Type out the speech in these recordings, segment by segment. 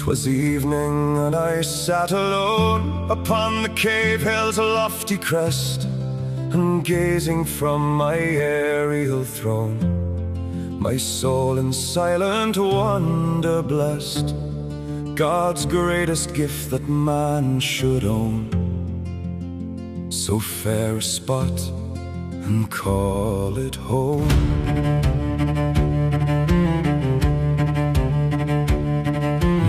'Twas evening and I sat alone upon the Cavehill's lofty crest, and gazing from my aerial throne, my soul in silent wonder blessed God's greatest gift that man should own. So fair a spot, and call it home.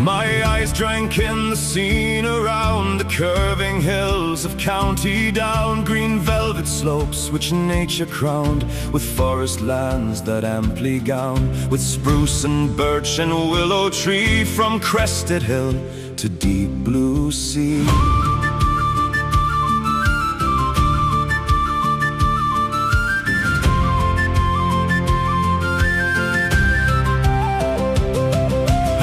My eyes drank in the scene around the curving hills of County Down, green velvet slopes which nature crowned, with forest lands that amply gown, with spruce and birch and willow tree, from crested hill to deep blue sea.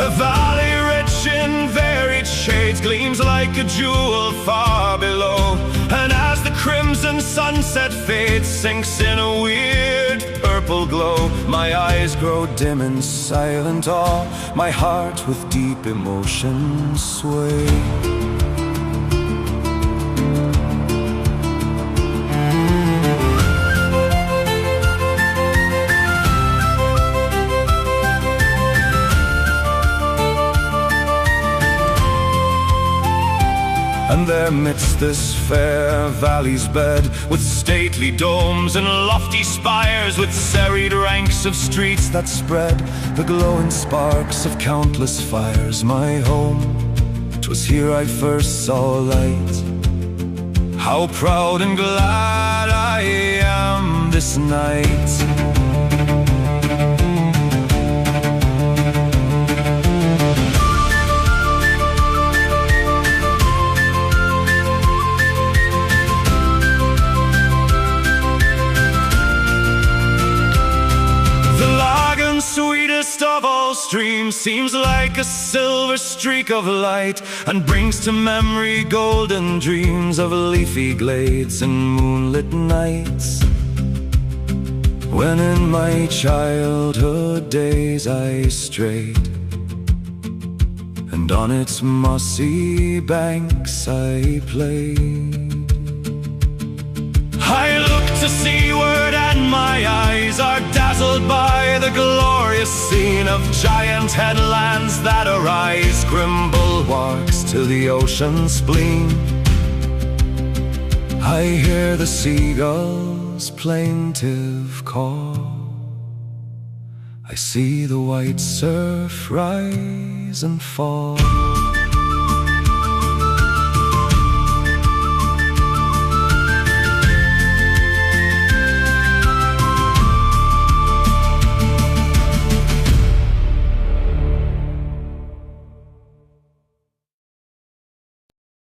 A valley rich in varied shades gleams like a jewel far below, and as the crimson sunset fades, sinks in a weird purple glow. My eyes grow dim in silent awe, my heart with deep emotion sway. And there midst this fair valley's bed, with stately domes and lofty spires, with serried ranks of streets that spread the glowing sparks of countless fires, my home, 'twas here I first saw light. How proud and glad I am this night. Sweetest of all streams seems like a silver streak of light, and brings to memory golden dreams of leafy glades and moonlit nights, when in my childhood days I strayed, and on its mossy banks I played. I look to seaward and my eyes are dazzled by the glorious scene of giant headlands that arise, grim bulwarks to the ocean's spleen. I hear the seagulls' plaintive call, I see the white surf rise and fall.